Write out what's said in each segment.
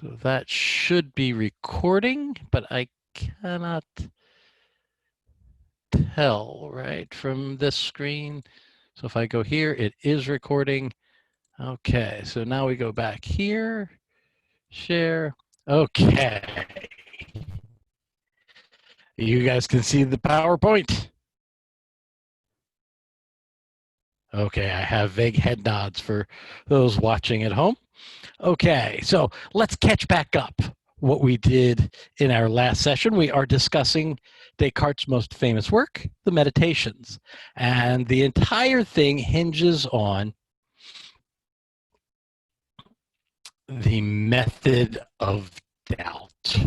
So that should be recording, but I cannot tell, right, from this screen. So if I go here, it is recording. Okay, so now we go back here, share. Okay. You guys can see the PowerPoint. Okay, I have vague head nods for those watching at home. Okay, so let's catch back up what we did in our last session. We are discussing Descartes' most famous work, the Meditations. And the entire thing hinges on the method of doubt,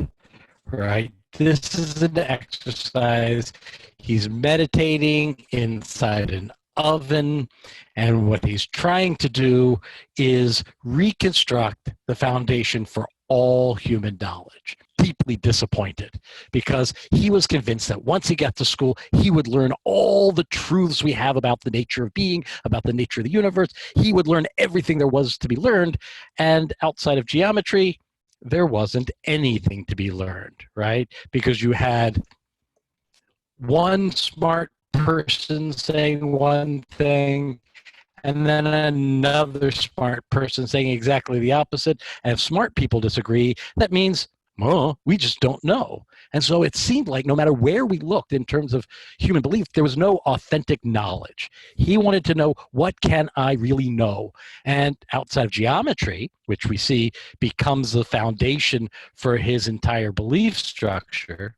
right? This is an exercise. He's meditating inside an oven, and what he's trying to do is reconstruct the foundation for all human knowledge. Deeply disappointed because he was convinced that once he got to school, he would learn all the truths we have about the nature of being, about the nature of the universe. He would learn everything there was to be learned, and outside of geometry, there wasn't anything to be learned, right? Because you had one smart person saying one thing and then another smart person saying exactly the opposite. And if smart people disagree, that means, well, we just don't know. And so it seemed like no matter where we looked in terms of human belief, there was no authentic knowledge. He wanted to know, what can I really know? And outside of geometry, which we see becomes the foundation for his entire belief structure,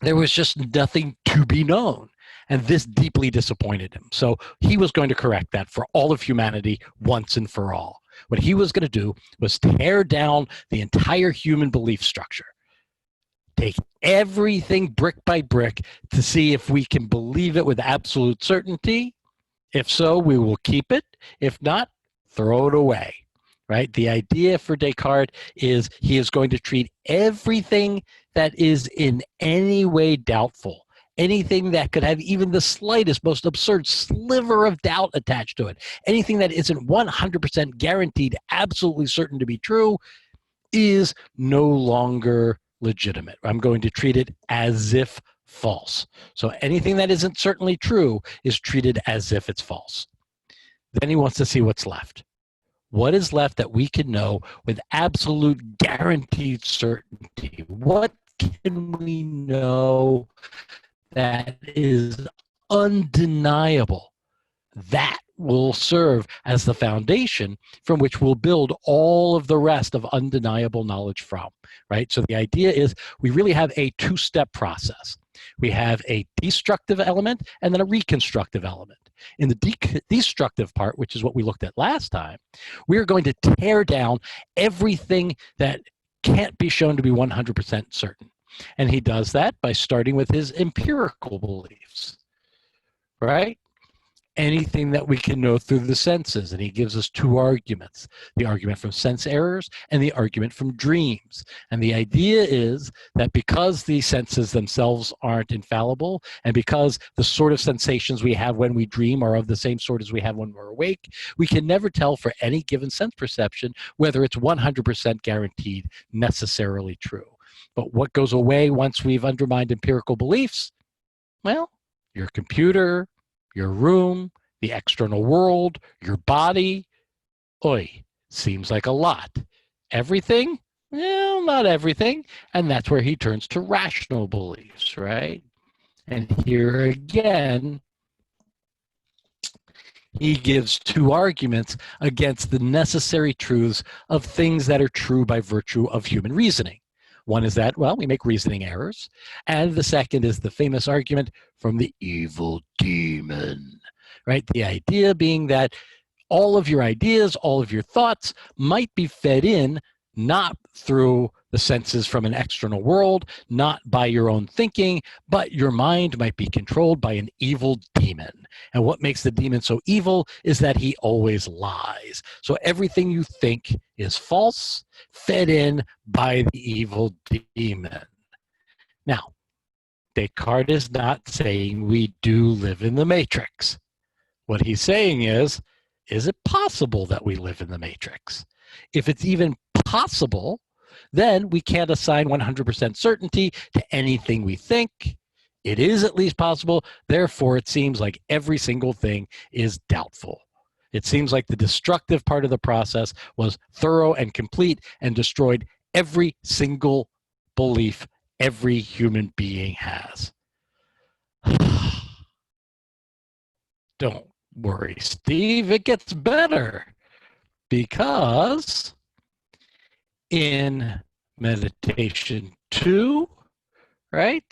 there was just nothing to be known. And this deeply disappointed him. So he was going to correct that for all of humanity once and for all. What he was going to do was tear down the entire human belief structure, take everything brick by brick to see if we can believe it with absolute certainty. If so, we will keep it. If not, throw it away. Right? The idea for Descartes is he is going to treat everything that is in any way doubtful, anything that could have even the slightest, most absurd sliver of doubt attached to it, anything that isn't 100% guaranteed, absolutely certain to be true, is no longer legitimate. I'm going to treat it as if false. So anything that isn't certainly true is treated as if it's false. Then he wants to see what's left. What is left that we can know with absolute guaranteed certainty? What can we know that is undeniable? That will serve as the foundation from which we'll build all of the rest of undeniable knowledge from, right? So the idea is we really have a two-step process. We have a destructive element and then a reconstructive element. In the destructive part, which is what we looked at last time, we're going to tear down everything that can't be shown to be 100% certain. And he does that by starting with his empirical beliefs, right? Anything that we can know through the senses. And he gives us two arguments, the argument from sense errors and the argument from dreams. And the idea is that because the senses themselves aren't infallible, and because the sort of sensations we have when we dream are of the same sort as we have when we're awake, we can never tell for any given sense perception whether it's 100% guaranteed necessarily true. But what goes away once we've undermined empirical beliefs? Well, your computer, your room, the external world, your body. Oy, seems like a lot. Everything? Well, not everything. And that's where he turns to rational beliefs, right? And here again, he gives two arguments against the necessary truths of things that are true by virtue of human reasoning. One is that, well, we make reasoning errors. And the second is the famous argument from the evil demon, right? The idea being that all of your ideas, all of your thoughts might be fed in not through the senses from an external world, not by your own thinking, but your mind might be controlled by an evil demon. And what makes the demon so evil is that he always lies. So everything you think is false, fed in by the evil demon. Now, Descartes is not saying we do live in the matrix. What he's saying is it possible that we live in the matrix? If it's even possible, then we can't assign 100% certainty to anything we think. It is at least possible. Therefore, it seems like every single thing is doubtful. It seems like the destructive part of the process was thorough and complete and destroyed every single belief every human being has. Don't worry, Steve, it gets better, because in meditation 2, right,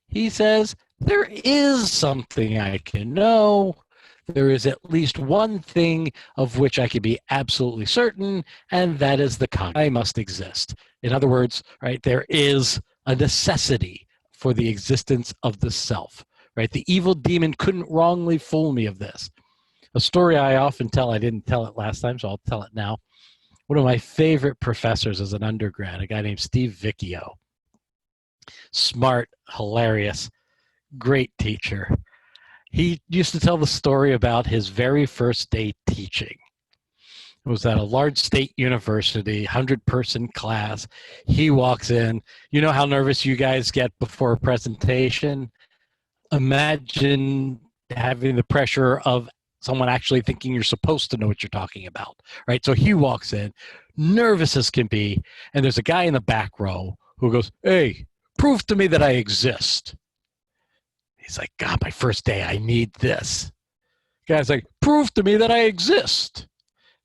he says, there is something I can know. There is at least one thing of which I can be absolutely certain, and that is the I must exist. In other words, right, there is a necessity for the existence of the self, right? The evil demon couldn't wrongly fool me of this. A story I often tell, I didn't tell it last time, so I'll tell it now. One of my favorite professors as an undergrad, a guy named Steve Vicchio. Smart, hilarious, great teacher. He used to tell the story about his very first day teaching. It was at a large state university, 100-person class. He walks in. You know how nervous you guys get before a presentation? Imagine having the pressure of someone actually thinking you're supposed to know what you're talking about, right? So he walks in, nervous as can be, and there's a guy in the back row who goes, "Hey, prove to me that I exist." He's like, "God, my first day, I need this." The guy's like, "Prove to me that I exist."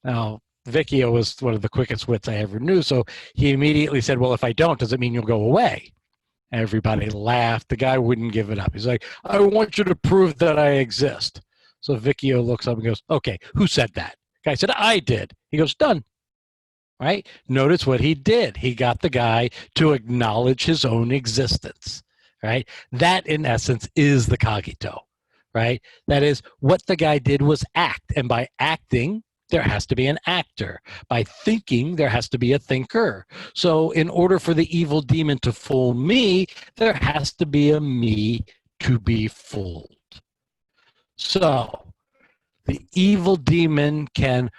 Now, Vicchio was one of the quickest wits I ever knew, so he immediately said, "Well, if I don't, does it mean you'll go away?" Everybody laughed. The guy wouldn't give it up. He's like, "I want you to prove that I exist." So Vicchio looks up and goes, "Okay, who said that?" The guy said, "I did." He goes, "Done." Right? Notice what he did. He got the guy to acknowledge his own existence. Right? That, in essence, is the cogito. Right? That is, what the guy did was act. And by acting, there has to be an actor. By thinking, there has to be a thinker. So in order for the evil demon to fool me, there has to be a me to be fooled. So the evil demon can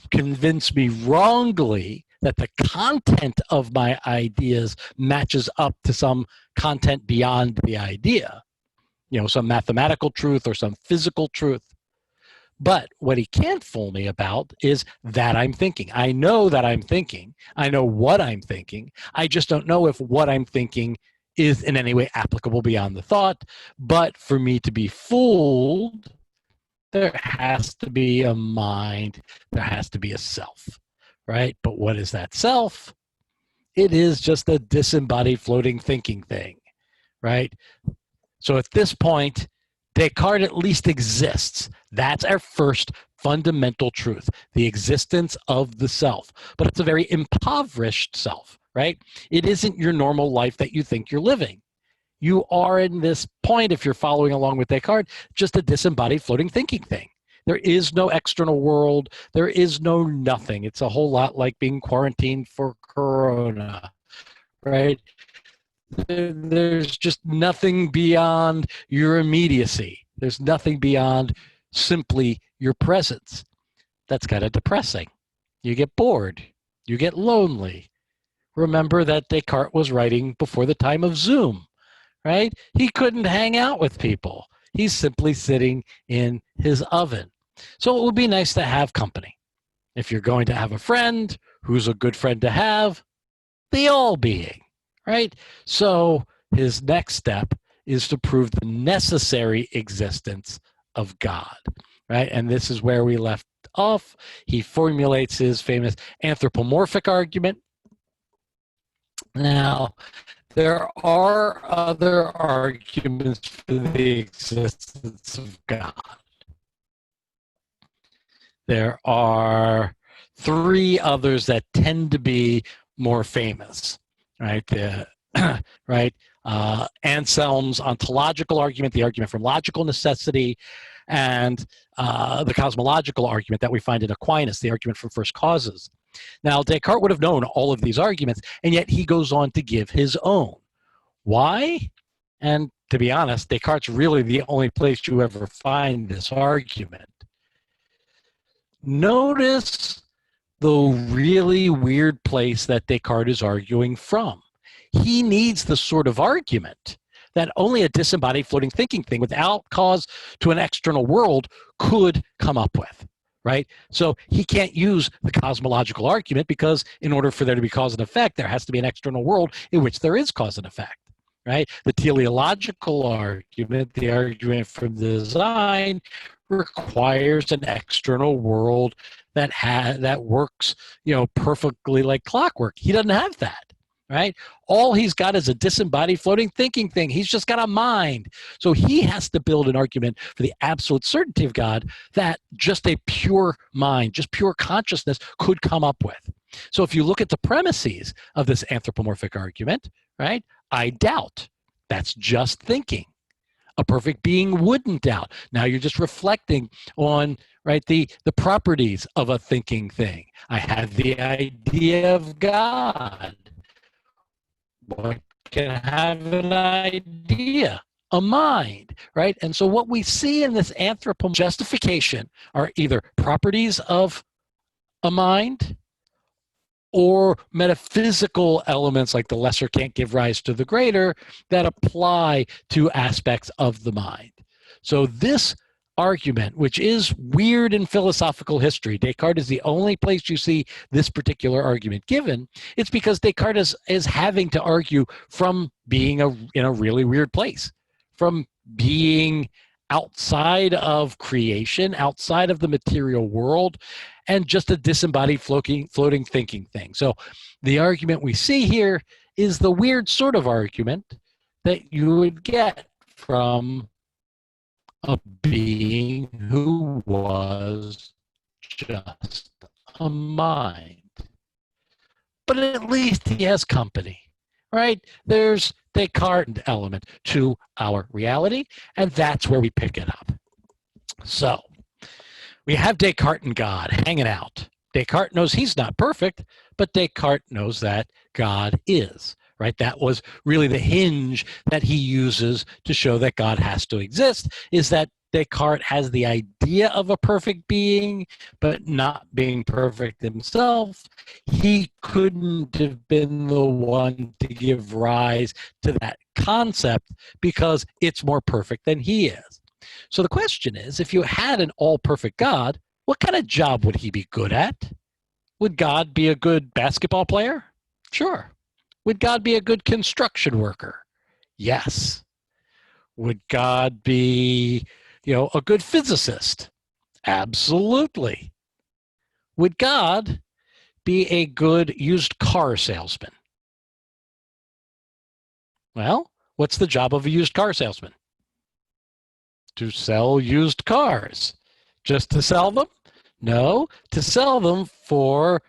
convince me wrongly that the content of my ideas matches up to some content beyond the idea, some mathematical truth or some physical truth. But what he can't fool me about is that I'm thinking. I know that I'm thinking. I know what I'm thinking. I just don't know if what I'm thinking is in any way applicable beyond the thought. But for me to be fooled, there has to be a mind. There has to be a self, right? But what is that self? It is just a disembodied floating thinking thing, right? So at this point, Descartes at least exists. That's our first fundamental truth, the existence of the self. But it's a very impoverished self, right? It isn't your normal life that you think you're living. You are, in this point, if you're following along with Descartes, just a disembodied floating thinking thing. There is no external world. There is no nothing. It's a whole lot like being quarantined for corona, right? There's just nothing beyond your immediacy. There's nothing beyond simply your presence. That's kind of depressing. You get bored. You get lonely. Remember that Descartes was writing before the time of Zoom, right? He couldn't hang out with people. He's simply sitting in his oven. So it would be nice to have company. If you're going to have a friend, who's a good friend to have? The all-being, right? So his next step is to prove the necessary existence of God, right? And this is where we left off. He formulates his famous anthropomorphic argument. Now, there are other arguments for the existence of God. There are three others that tend to be more famous, right? Right? Anselm's ontological argument, the argument from logical necessity, and the cosmological argument that we find in Aquinas, the argument from first causes. Now, Descartes would have known all of these arguments, and yet he goes on to give his own. Why? And to be honest, Descartes is really the only place you ever find this argument. Notice the really weird place that Descartes is arguing from. He needs the sort of argument that only a disembodied floating thinking thing without cause to an external world could come up with, right? So he can't use the cosmological argument because in order for there to be cause and effect, there has to be an external world in which there is cause and effect, right? The teleological argument, the argument from design, requires an external world that works, perfectly like clockwork. He doesn't have that. Right? All he's got is a disembodied floating thinking thing. He's just got a mind. So he has to build an argument for the absolute certainty of God that just a pure mind, just pure consciousness could come up with. So if you look at the premises of this anthropomorphic argument, right, I doubt. That's just thinking. A perfect being wouldn't doubt. Now you're just reflecting on, right, the properties of a thinking thing. I have the idea of God. One can have an idea, a mind, right? And so what we see in this anthropomorphic justification are either properties of a mind or metaphysical elements like the lesser can't give rise to the greater that apply to aspects of the mind. So this argument, which is weird in philosophical history, Descartes is the only place you see this particular argument given. It's because Descartes is having to argue from being in a really weird place, from being outside of creation, outside of the material world, and just a disembodied floating thinking thing. So the argument we see here is the weird sort of argument that you would get from a being who was just a mind. But at least he has company, right? There's Descartes element to our reality, and that's where we pick it up. So we have Descartes and God hanging out. Descartes knows he's not perfect, but Descartes knows that God is. Right? That was really the hinge that he uses to show that God has to exist, is that Descartes has the idea of a perfect being, but not being perfect himself. He couldn't have been the one to give rise to that concept because it's more perfect than he is. So the question is, if you had an all-perfect God, what kind of job would he be good at? Would God be a good basketball player? Sure. Would God be a good construction worker? Yes. Would God be, a good physicist? Absolutely. Would God be a good used car salesman? Well, what's the job of a used car salesman? To sell used cars. Just to sell them? No, to sell them for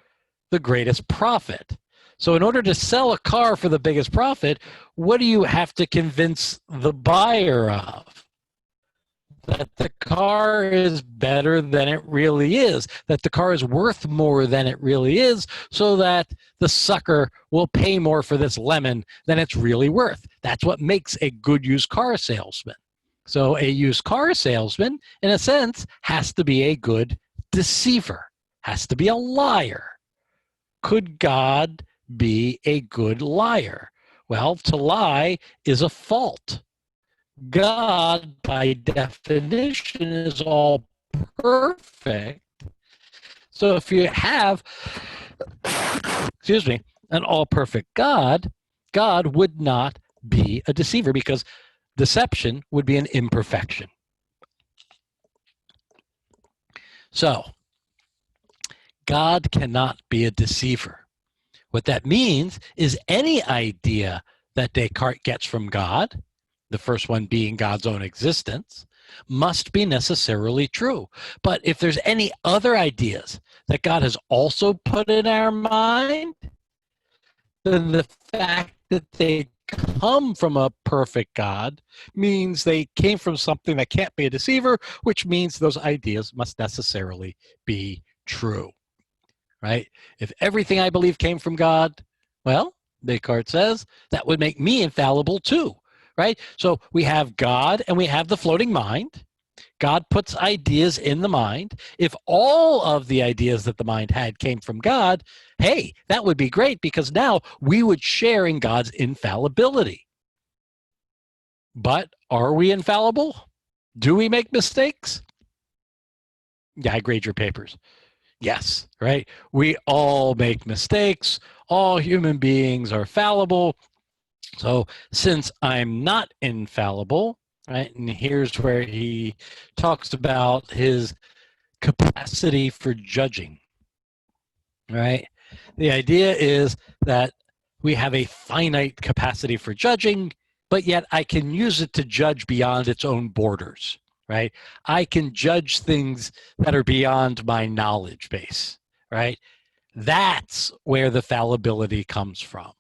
the greatest profit. So in order to sell a car for the biggest profit, what do you have to convince the buyer of? That the car is better than it really is, that the car is worth more than it really is, so that the sucker will pay more for this lemon than it's really worth. That's what makes a good used car salesman. So a used car salesman, in a sense, has to be a good deceiver, has to be a liar. Could God be a good liar? Well, to lie is a fault. God, by definition, is all perfect. So if you have, an all perfect God, God would not be a deceiver because deception would be an imperfection. So God cannot be a deceiver. What that means is any idea that Descartes gets from God, the first one being God's own existence, must be necessarily true. But if there's any other ideas that God has also put in our mind, then the fact that they come from a perfect God means they came from something that can't be a deceiver, which means those ideas must necessarily be true. Right? If everything I believe came from God, well, Descartes says, that would make me infallible too. Right? So we have God and we have the floating mind. God puts ideas in the mind. If all of the ideas that the mind had came from God, hey, that would be great because now we would share in God's infallibility. But are we infallible? Do we make mistakes? Yeah, I grade your papers. Yes, right? We all make mistakes. All human beings are fallible. So since I'm not infallible, right, and here's where he talks about his capacity for judging, right? The idea is that we have a finite capacity for judging, but yet I can use it to judge beyond its own borders, right? I can judge things that are beyond my knowledge base, right? That's where the fallibility comes from.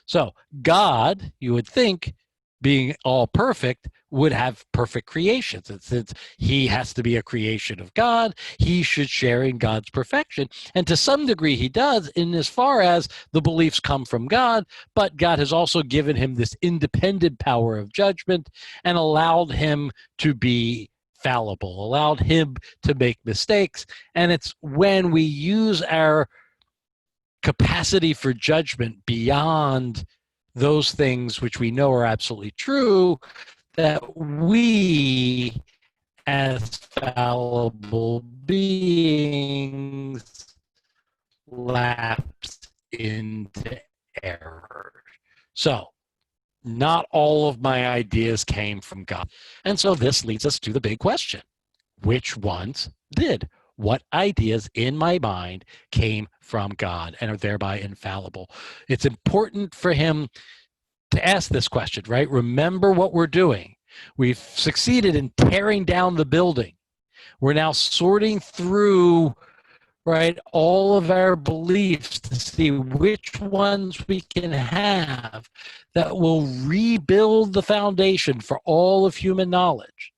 So God, you would think, being all perfect, would have perfect creations. And since he has to be a creation of God, he should share in God's perfection. And to some degree he does, in as far as the beliefs come from God, but God has also given him this independent power of judgment and allowed him to be fallible, allowed him to make mistakes. And it's when we use our capacity for judgment beyond those things which we know are absolutely true that we, as fallible beings, lapse into error. So, not all of my ideas came from God. And so this leads us to the big question. Which ones did? What ideas in my mind came from God and are thereby infallible? It's important for him to ask this question, right? Remember what we're doing. We've succeeded in tearing down the building. We're now sorting through, right, all of our beliefs to see which ones we can have that will rebuild the foundation for all of human knowledge.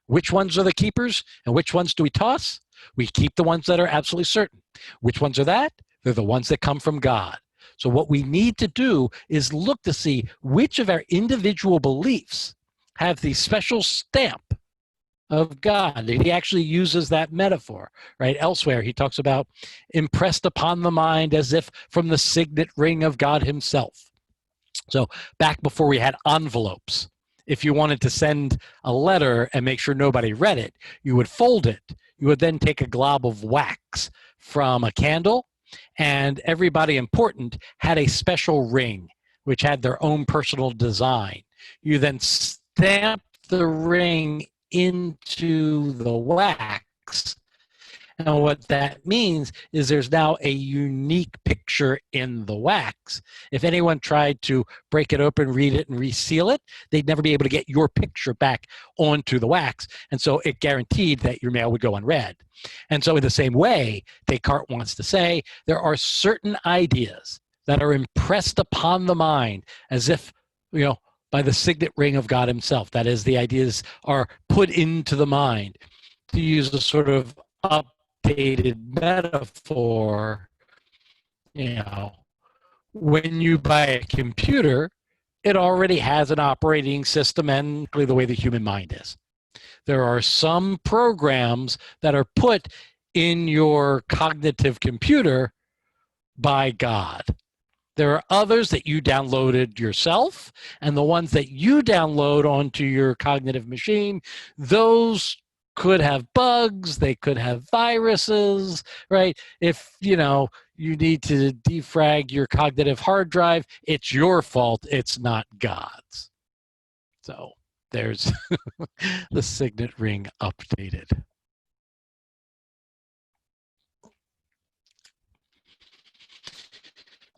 Which ones are the keepers and which ones do we toss? We keep the ones that are absolutely certain. Which ones are that? They're the ones that come from God. So what we need to do is look to see which of our individual beliefs have the special stamp of God. He actually uses that metaphor, right? Elsewhere, he talks about impressed upon the mind as if from the signet ring of God himself. So back before we had envelopes, if you wanted to send a letter and make sure nobody read it, you would fold it. You would then take a glob of wax from a candle, and everybody important had a special ring, which had their own personal design. You then stamp the ring into the wax. And what that means is there's now a unique picture in the wax. If anyone tried to break it open, read it, and reseal it, they'd never be able to get your picture back onto the wax. And so it guaranteed that your mail would go unread. And so in the same way, Descartes wants to say, there are certain ideas that are impressed upon the mind as if, by the signet ring of God himself. That is, the ideas are put into the mind. To use a sort of updated metaphor, when you buy a computer, it already has an operating system and the way the human mind is. There are some programs that are put in your cognitive computer by God. There are others that you downloaded yourself, and the ones that you download onto your cognitive machine, those could have bugs, they could have viruses, right? If, you need to defrag your cognitive hard drive, it's your fault, it's not God's. So there's the signet ring updated.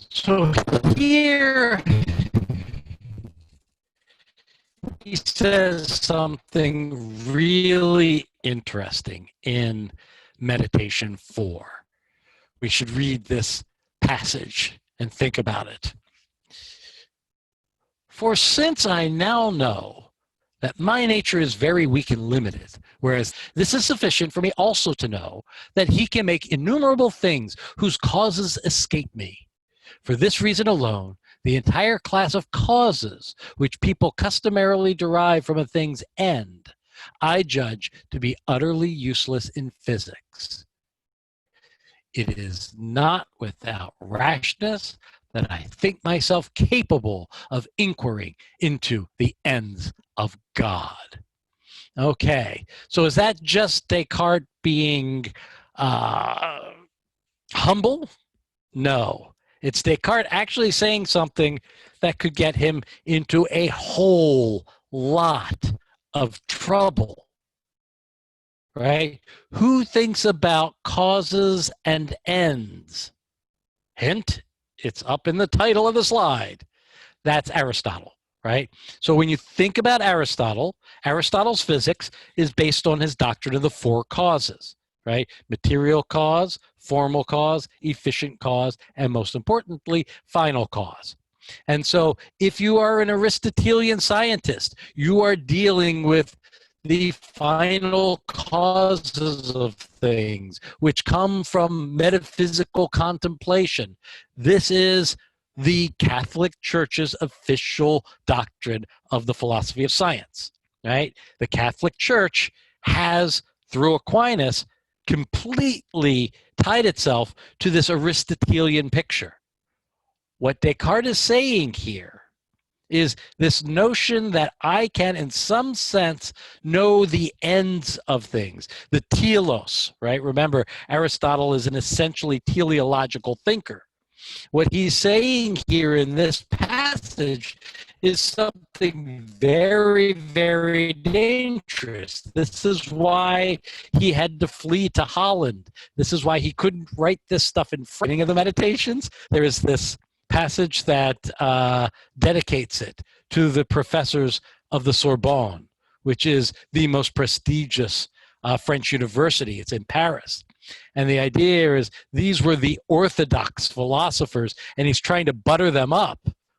So here he says something really interesting in Meditation 4. We should read this passage and think about it. For since I now know that my nature is very weak and limited, whereas this is sufficient for me also to know that he can make innumerable things whose causes escape me. For this reason alone, the entire class of causes which people customarily derive from a thing's end, I judge to be utterly useless in physics. It is not without rashness that I think myself capable of inquiry into the ends of God. Okay, so is that just Descartes being humble? No, it's Descartes actually saying something that could get him into a whole lot of trouble, right? Who thinks about causes and ends? Hint, it's up in the title of the slide. That's Aristotle, right? So when you think about Aristotle, Aristotle's physics is based on his doctrine of the four causes, right? Material cause, formal cause, efficient cause, and most importantly, final cause. And so if you are an Aristotelian scientist, you are dealing with the final causes of things, which come from metaphysical contemplation. This is the Catholic Church's official doctrine of the philosophy of science, right? The Catholic Church has, through Aquinas, completely tied itself to this Aristotelian picture. What Descartes is saying here is this notion that I can, in some sense, know the ends of things, the telos, right? Remember, Aristotle is an essentially teleological thinker. What he's saying here in this passage is something very, very dangerous. This is why he had to flee to Holland. This is why he couldn't write this stuff in front of the Meditations. There is this passage that dedicates it to the professors of the Sorbonne, which is the most prestigious French university. It's in Paris. And the idea is these were the orthodox philosophers, and he's trying to butter them up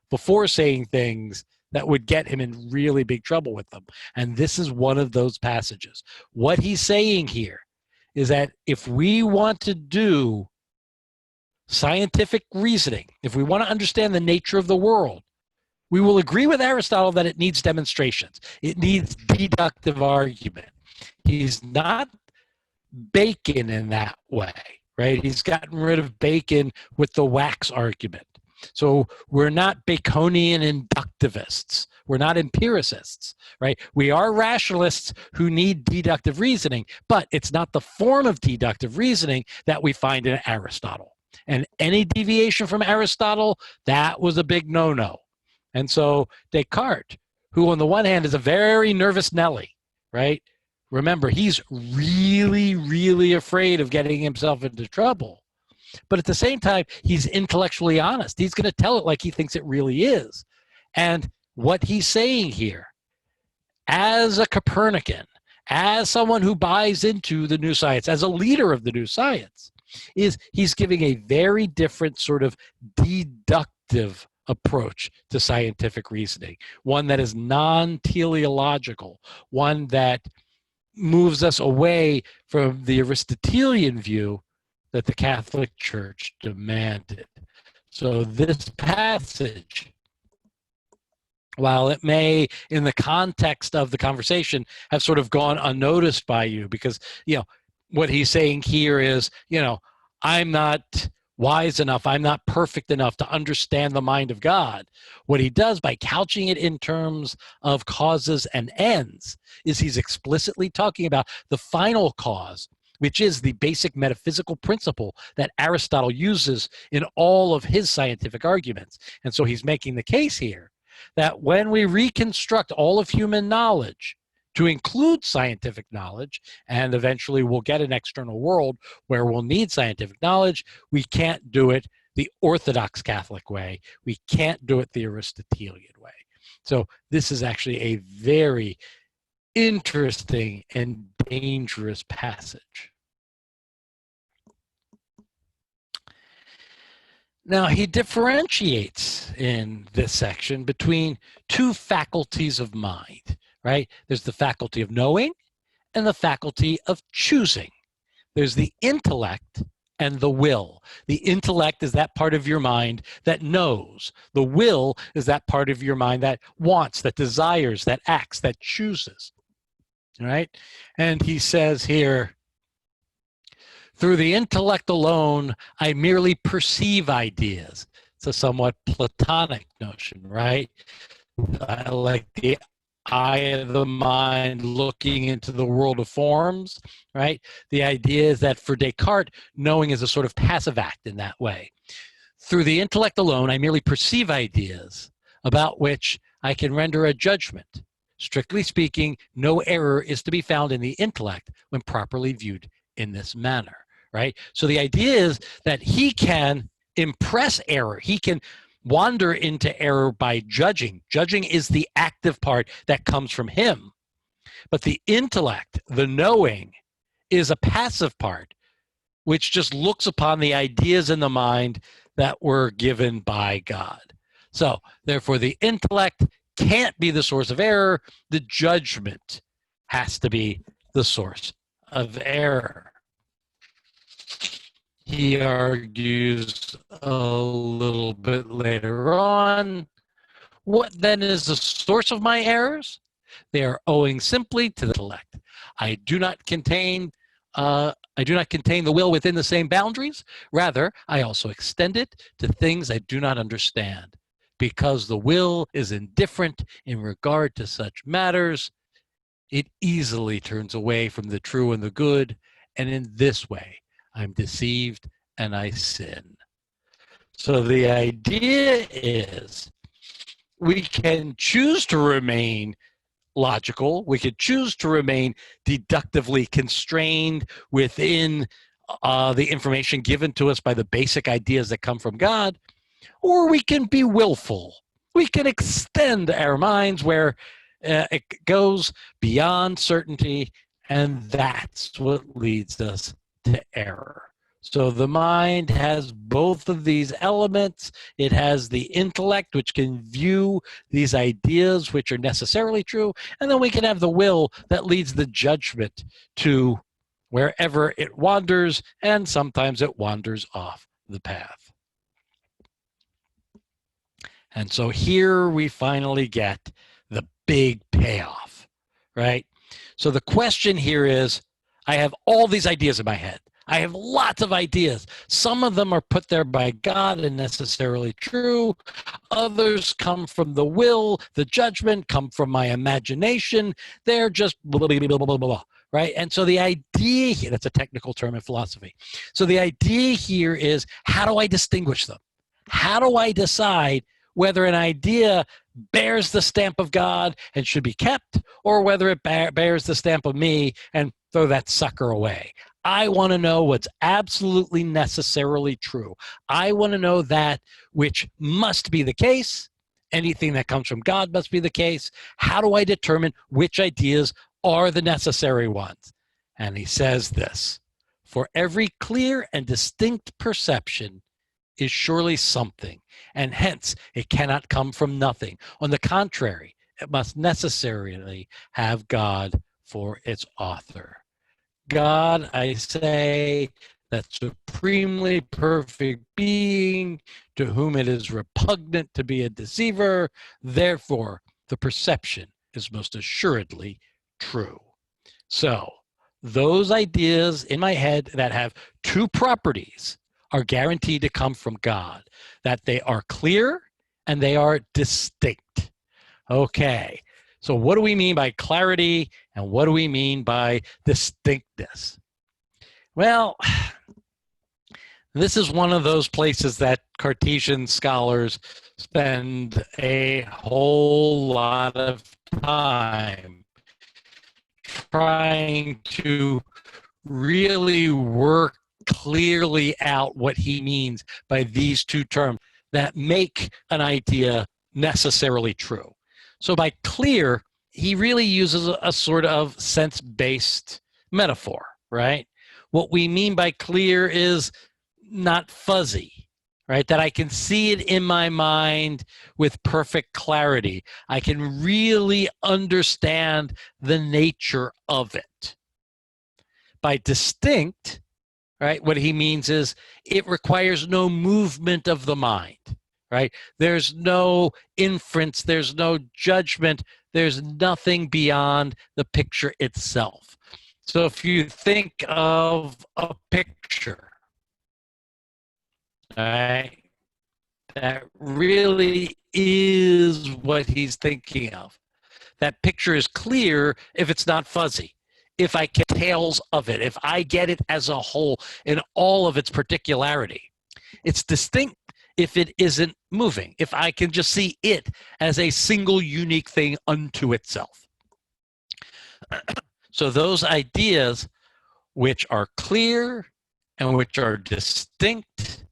before saying things that would get him in really big trouble with them. And this is one of those passages. What he's saying here is that if we want to do scientific reasoning, if we want to understand the nature of the world, we will agree with Aristotle that it needs demonstrations. It needs deductive argument. He's not Bacon in that way, right? He's gotten rid of Bacon with the wax argument. So we're not Baconian inductivists. We're not empiricists, right? We are rationalists who need deductive reasoning, but it's not the form of deductive reasoning that we find in Aristotle. And any deviation from Aristotle, that was a big no-no. And so Descartes, who on the one hand is a very nervous Nelly, right? Remember, he's really, really afraid of getting himself into trouble. But at the same time, he's intellectually honest. He's going to tell it like he thinks it really is. And what he's saying here, as a Copernican, as someone who buys into the new science, as a leader of the new science, is he's giving a very different sort of deductive approach to scientific reasoning, one that is non-teleological, one that moves us away from the Aristotelian view that the Catholic Church demanded. So this passage, while it may, in the context of the conversation, have sort of gone unnoticed by you, because, what he's saying here is, I'm not wise enough, I'm not perfect enough to understand the mind of God. What he does by couching it in terms of causes and ends is he's explicitly talking about the final cause, which is the basic metaphysical principle that Aristotle uses in all of his scientific arguments. And so he's making the case here that when we reconstruct all of human knowledge to include scientific knowledge, and eventually we'll get an external world where we'll need scientific knowledge, we can't do it the Orthodox Catholic way. We can't do it the Aristotelian way. So this is actually a very interesting and dangerous passage. Now, he differentiates in this section between two faculties of mind, right? There's the faculty of knowing and the faculty of choosing. There's the intellect and the will. The intellect is that part of your mind that knows. The will is that part of your mind that wants, that desires, that acts, that chooses. right? And he says here, through the intellect alone, I merely perceive ideas. It's a somewhat Platonic notion, right? I like the eye of the mind looking into the world of forms, right? The idea is that for Descartes, knowing is a sort of passive act in that way. Through the intellect alone, I merely perceive ideas about which I can render a judgment. Strictly speaking, no error is to be found in the intellect when properly viewed in this manner, right? So the idea is that he can impress error. He can wander into error by judging. Judging is the active part that comes from him. But the intellect, the knowing, is a passive part, which just looks upon the ideas in the mind that were given by God. So, therefore, the intellect can't be the source of error. The judgment has to be the source of error. He argues a little bit later on, what then is the source of my errors? They are owing simply to the intellect. I do not contain the will within the same boundaries. Rather, I also extend it to things I do not understand. Because the will is indifferent in regard to such matters, it easily turns away from the true and the good, and in this way, I'm deceived and I sin. So the idea is we can choose to remain logical. We could choose to remain deductively constrained within the information given to us by the basic ideas that come from God, or we can be willful. We can extend our minds where it goes beyond certainty, and that's what leads us to error. So the mind has both of these elements. It has the intellect, which can view these ideas which are necessarily true, and then we can have the will that leads the judgment to wherever it wanders, and sometimes it wanders off the path. And so here we finally get the big payoff, right? So the question here is, I have all these ideas in my head. I have lots of ideas. Some of them are put there by God and necessarily true. Others come from the will, the judgment, come from my imagination. They're just blah, blah, blah, blah, blah, blah, right? And so the idea here, that's a technical term in philosophy. So the idea here is, how do I distinguish them? How do I decide whether an idea bears the stamp of God and should be kept, or whether it bears the stamp of me and throw that sucker away? I want to know what's absolutely necessarily true. I want to know that which must be the case. Anything that comes from God must be the case. How do I determine which ideas are the necessary ones? And he says this: for every clear and distinct perception is surely something, and hence it cannot come from nothing. On the contrary, it must necessarily have God for its author. God, I say, that supremely perfect being to whom it is repugnant to be a deceiver, therefore the perception is most assuredly true. So those ideas in my head that have two properties are guaranteed to come from God, that they are clear and they are distinct. Okay, so what do we mean by clarity and what do we mean by distinctness? Well, this is one of those places that Cartesian scholars spend a whole lot of time trying to really work clearly out what he means by these two terms that make an idea necessarily true. So by clear, he really uses a sort of sense-based metaphor, right? What we mean by clear is not fuzzy, right? That I can see it in my mind with perfect clarity. I can really understand the nature of it. By distinct, right, what he means is it requires no movement of the mind. right? There's no inference, there's no judgment, there's nothing beyond the picture itself. So if you think of a picture, right, that really is what he's thinking of. That picture is clear if it's not fuzzy. If I get details of it, if I get it as a whole in all of its particularity. It's distinct if it isn't moving, if I can just see it as a single unique thing unto itself. So those ideas which are clear and which are distinct,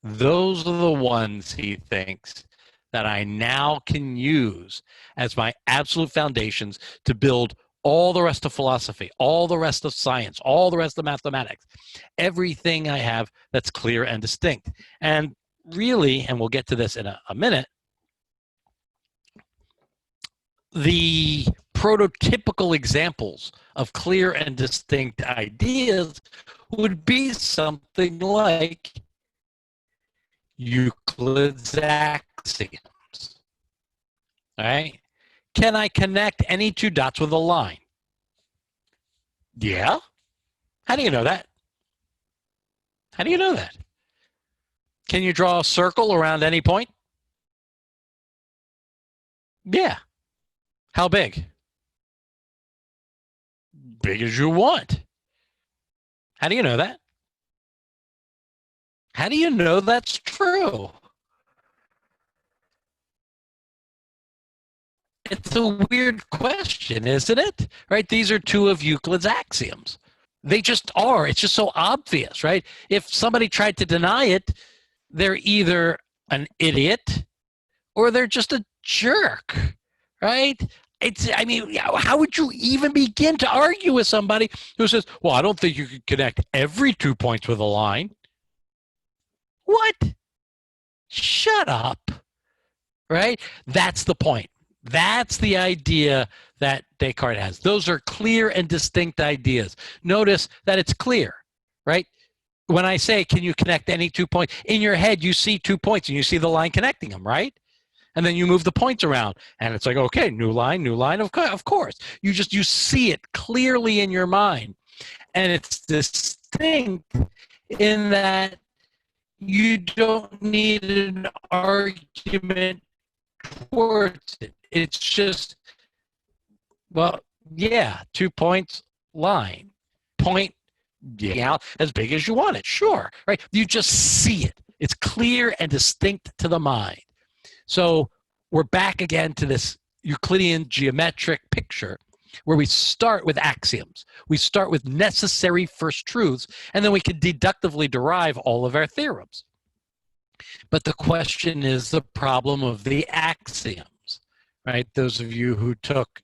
those are the ones, he thinks, that I now can use as my absolute foundations to build all the rest of philosophy, all the rest of science, all the rest of mathematics, everything I have that's clear and distinct. And really, and we'll get to this in a minute, the prototypical examples of clear and distinct ideas would be something like Euclid's axioms. All right? Can I connect any two dots with a line? Yeah. How do you know that? How do you know that? Can you draw a circle around any point? Yeah. How big? Big as you want. How do you know that? How do you know that's true? It's a weird question, isn't it? Right? These are two of Euclid's axioms. They just are. It's just so obvious, right? If somebody tried to deny it, they're either an idiot or they're just a jerk, right? I mean, how would you even begin to argue with somebody who says, well, I don't think you can connect every 2 points with a line? What? Shut up, right? That's the point. That's the idea that Descartes has. Those are clear and distinct ideas. Notice that it's clear, right? When I say, can you connect any 2 points? In your head, you see 2 points and you see the line connecting them, right? And then you move the points around and it's like, okay, new line, of course. You see it clearly in your mind. And it's distinct in that you don't need an argument towards it. It's just, well, yeah, 2 points, line, point, yeah, as big as you want it, sure, right? You just see it. It's clear and distinct to the mind. So we're back again to this Euclidean geometric picture where we start with axioms. We start with necessary first truths, and then we can deductively derive all of our theorems. But the question is the problem of the axioms, right? Those of you who took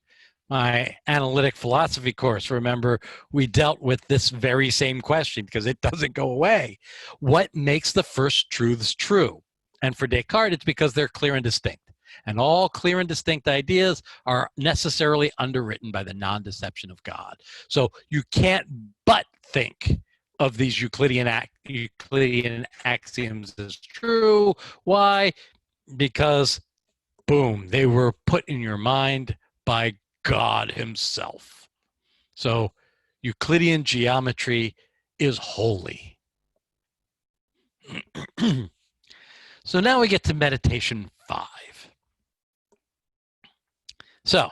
my analytic philosophy course, remember we dealt with this very same question because it doesn't go away. What makes the first truths true? And for Descartes, it's because they're clear and distinct. And all clear and distinct ideas are necessarily underwritten by the non-deception of God. So you can't but think of these Euclidean axioms as true. Why? Because, boom, they were put in your mind by God himself. So Euclidean geometry is holy. So now we get to meditation 5. So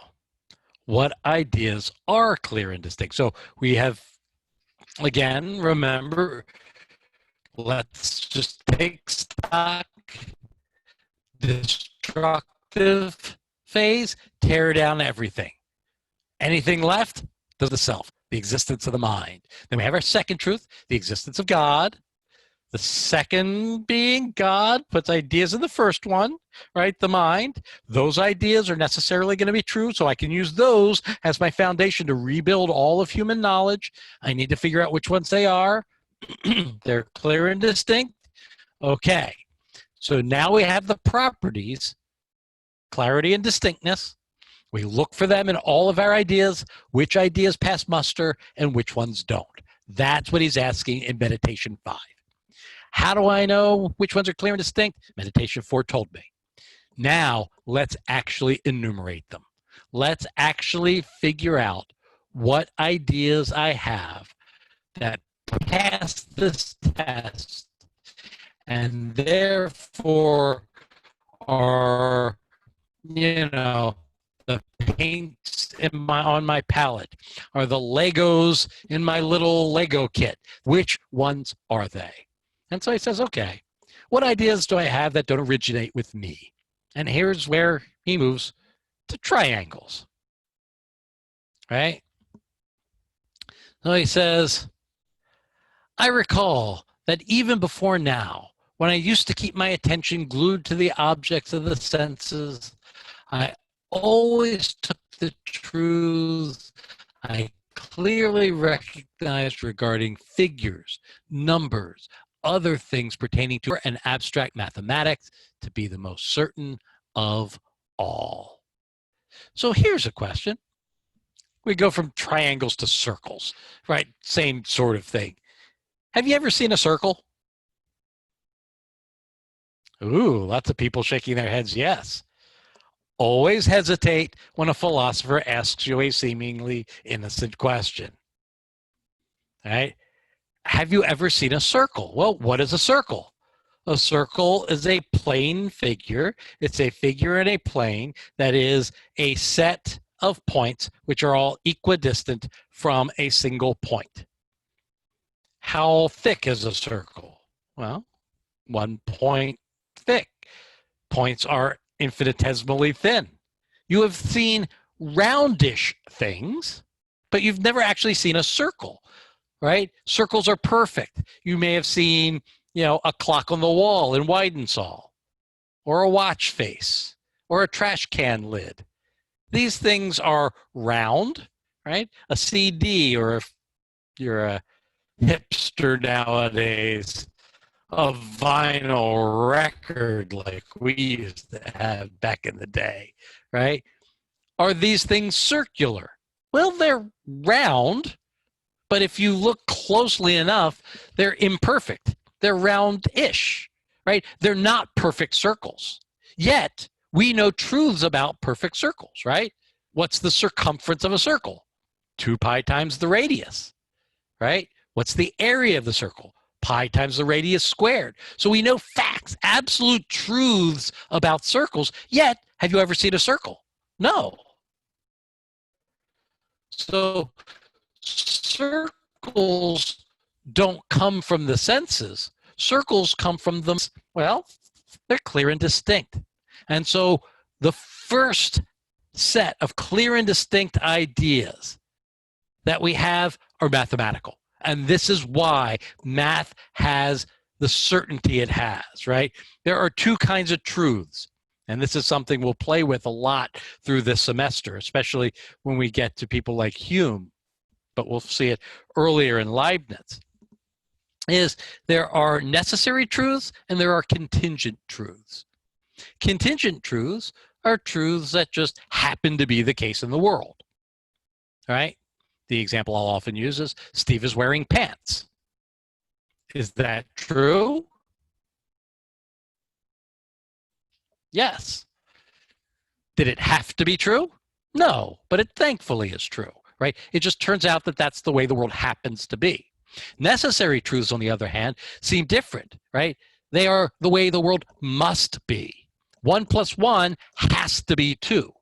what ideas are clear and distinct? So we have, again, remember, let's just take stock, destructive phase, tear down everything. Anything left? The self, the existence of the mind. Then we have our second truth, the existence of God. The second being God puts ideas in the first one, right? The mind. Those ideas are necessarily going to be true, so I can use those as my foundation to rebuild all of human knowledge. I need to figure out which ones they are. They're clear and distinct. Okay. So now we have the properties, clarity and distinctness. We look for them in all of our ideas, which ideas pass muster and which ones don't. That's what he's asking in meditation 5. How do I know which ones are clear and distinct? Meditation foretold me. Now, let's actually enumerate them. Let's actually figure out what ideas I have that pass this test and therefore are, the paints on my palette, are the Legos in my little Lego kit. Which ones are they? And so he says, okay, what ideas do I have that don't originate with me? And here's where he moves to triangles, right? So he says, I recall that even before now, when I used to keep my attention glued to the objects of the senses, I always took the truths I clearly recognized regarding figures, numbers, other things pertaining to an abstract mathematics to be the most certain of all. So here's a question. We go from triangles to circles, right? Same sort of thing. Have you ever seen a circle? Ooh, lots of people shaking their heads yes. Always hesitate when a philosopher asks you a seemingly innocent question. All right? Have you ever seen a circle? Well, what is a circle? A circle is a plane figure. It's a figure in a plane that is a set of points which are all equidistant from a single point. How thick is a circle? Well, 1 point thick. Points are infinitesimally thin. You have seen roundish things, but you've never actually seen a circle, right? Circles are perfect. You may have seen, a clock on the wall in Weidensaul, or a watch face, or a trash can lid. These things are round, right? A CD, or if you're a hipster nowadays, a vinyl record like we used to have back in the day, right? Are these things circular? Well, they're round, but if you look closely enough, they're imperfect. They're round-ish, right? They're not perfect circles. Yet, we know truths about perfect circles, right? What's the circumference of a circle? 2 pi times the radius, right? What's the area of the circle? Pi times the radius squared. So we know facts, absolute truths about circles, yet have you ever seen a circle? No. So circles don't come from the senses. Circles come from them. Well, they're clear and distinct. And so the first set of clear and distinct ideas that we have are mathematical. And this is why math has the certainty it has, right? There are 2 kinds of truths. And this is something we'll play with a lot through this semester, especially when we get to people like Hume, but we'll see it earlier in Leibniz, is there are necessary truths and there are contingent truths. Contingent truths are truths that just happen to be the case in the world, right? The example I'll often use is Steve is wearing pants. Is that true? Yes. Did it have to be true? No, but it thankfully is true, right? It just turns out that that's the way the world happens to be. Necessary truths, on the other hand, seem different, right? They are the way the world must be. 1 + 1 has to be 2,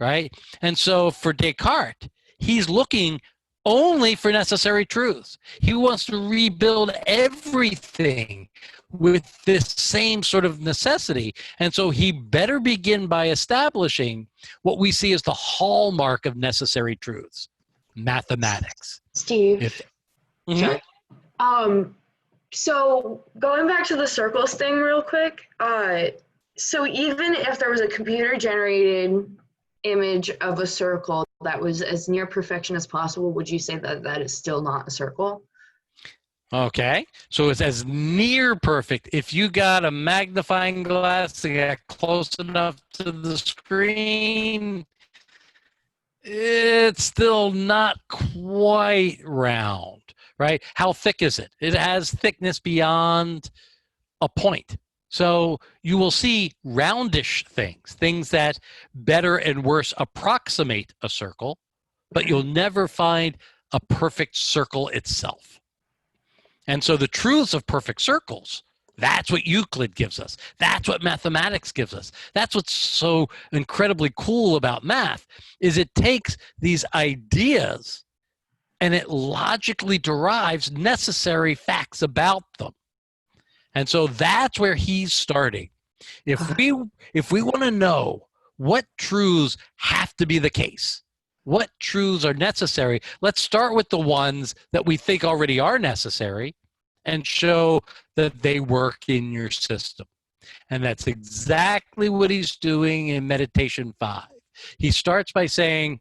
right? And so for Descartes, he's looking only for necessary truths. He wants to rebuild everything with this same sort of necessity. And so he better begin by establishing what we see as the hallmark of necessary truths, mathematics. Steve. Sorry. So going back to the circles thing real quick. So even if there was a computer generated image of a circle that was as near perfection as possible, would you say that that is still not a circle? Okay, so it's as near perfect. If you got a magnifying glass and got close enough to the screen, it's still not quite round, right? How thick is it? It has thickness beyond a point. So you will see roundish things, things that better and worse approximate a circle, but you'll never find a perfect circle itself. And so the truths of perfect circles, that's what Euclid gives us. That's what mathematics gives us. That's what's so incredibly cool about math, is it takes these ideas and it logically derives necessary facts about them. And so that's where he's starting. If we want to know what truths have to be the case, what truths are necessary, let's start with the ones that we think already are necessary and show that they work in your system. And that's exactly what he's doing in Meditation 5. He starts by saying,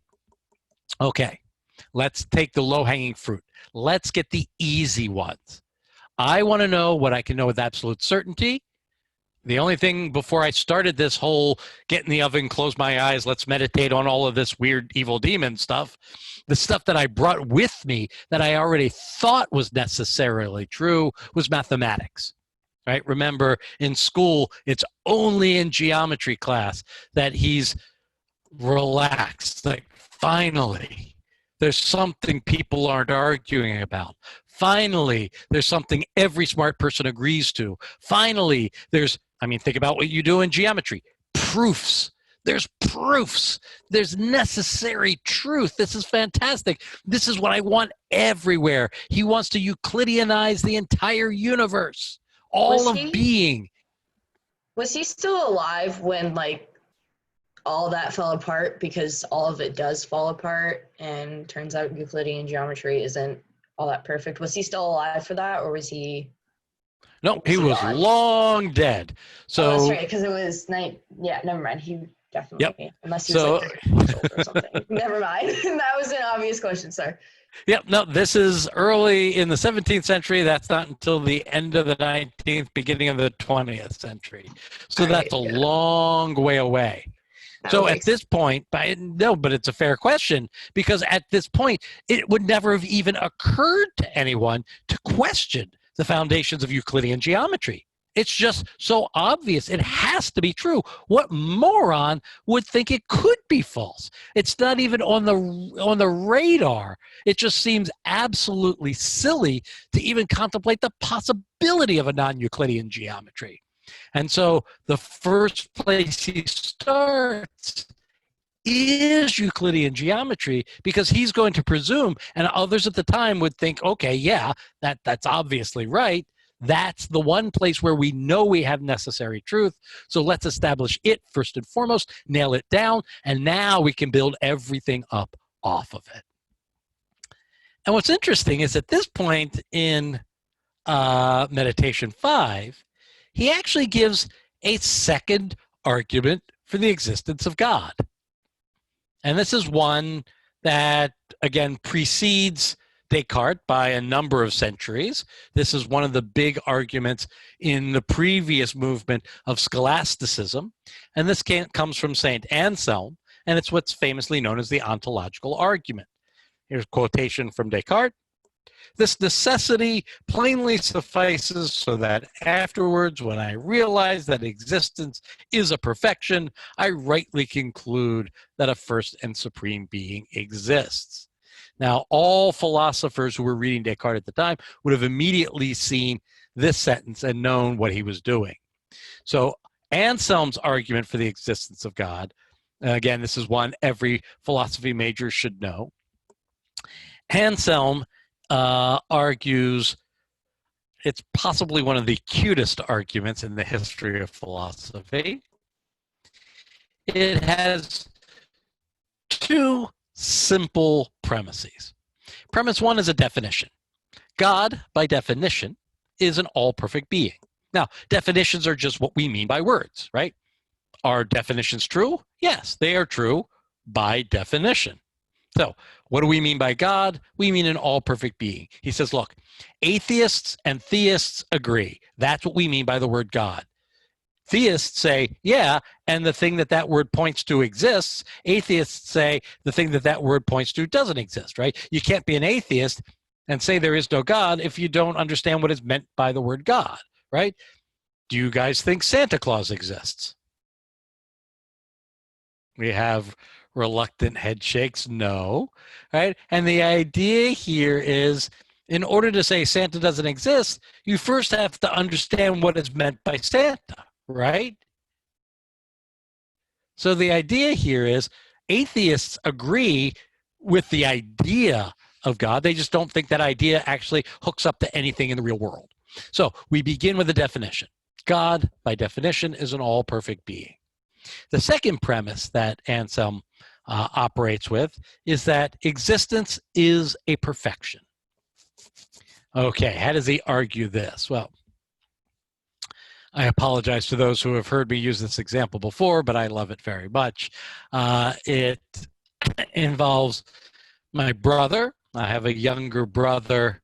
okay, let's take the low-hanging fruit. Let's get the easy ones. I want to know what I can know with absolute certainty. The only thing before I started this whole get in the oven, close my eyes, let's meditate on all of this weird evil demon stuff, the stuff that I brought with me that I already thought was necessarily true was mathematics, right? Remember, in school, it's only in geometry class that he's relaxed. Like, finally, there's something people aren't arguing about. Finally, there's something every smart person agrees to. Finally, think about what you do in geometry. Proofs. There's proofs. There's necessary truth. This is fantastic. This is what I want everywhere. He wants to Euclideanize the entire universe, all of being. Was he still alive when, like, all that fell apart? Because all of it does fall apart, and turns out Euclidean geometry isn't all that perfect. Was he still alive for that, or was he? No, he was long dead. So that's right, because it was night. Yeah, never mind. He definitely, unless he was like 30 years old or something. Never mind. That was an obvious question. Sorry. Yep. No, this is early in the 17th century. That's not until the end of the 19th, beginning of the 20th century. So that's a long way away. So at this point, but it's a fair question, because at this point, it would never have even occurred to anyone to question the foundations of Euclidean geometry. It's just so obvious. It has to be true. What moron would think it could be false? It's not even on the radar. It just seems absolutely silly to even contemplate the possibility of a non-Euclidean geometry. And so the first place he starts is Euclidean geometry, because he's going to presume, and others at the time would think, okay, yeah, that's obviously right. That's the one place where we know we have necessary truth. So let's establish it first and foremost, nail it down, and now we can build everything up off of it. And what's interesting is at this point in Meditation 5, he actually gives a second argument for the existence of God. And this is one that, again, precedes Descartes by a number of centuries. This is one of the big arguments in the previous movement of scholasticism. And this comes from St. Anselm, and it's what's famously known as the ontological argument. Here's a quotation from Descartes. This necessity plainly suffices so that afterwards, when I realize that existence is a perfection, I rightly conclude that a first and supreme being exists. Now, all philosophers who were reading Descartes at the time would have immediately seen this sentence and known what he was doing. So Anselm's argument for the existence of God, again, this is one every philosophy major should know. Anselm argues, it's possibly one of the cutest arguments in the history of philosophy. It has two simple premises. Premise one is a definition. God, by definition, is an all-perfect being. Now, definitions are just what we mean by words, right? Are definitions true? Yes, they are true by definition. So, what do we mean by God? We mean an all-perfect being. He says, look, atheists and theists agree. That's what we mean by the word God. Theists say, yeah, and the thing that word points to exists. Atheists say the thing that word points to doesn't exist, right? You can't be an atheist and say there is no God if you don't understand what is meant by the word God, right? Do you guys think Santa Claus exists? We have reluctant head shakes, no, right? And the idea here is, in order to say Santa doesn't exist, you first have to understand what is meant by Santa, right? So the idea here is atheists agree with the idea of God. They just don't think that idea actually hooks up to anything in the real world. So we begin with a definition. God, by definition, is an all-perfect being. The second premise that Anselm operates with is that existence is a perfection. Okay, how does he argue this? Well, I apologize to those who have heard me use this example before, but I love it very much. It involves my brother. I have a younger brother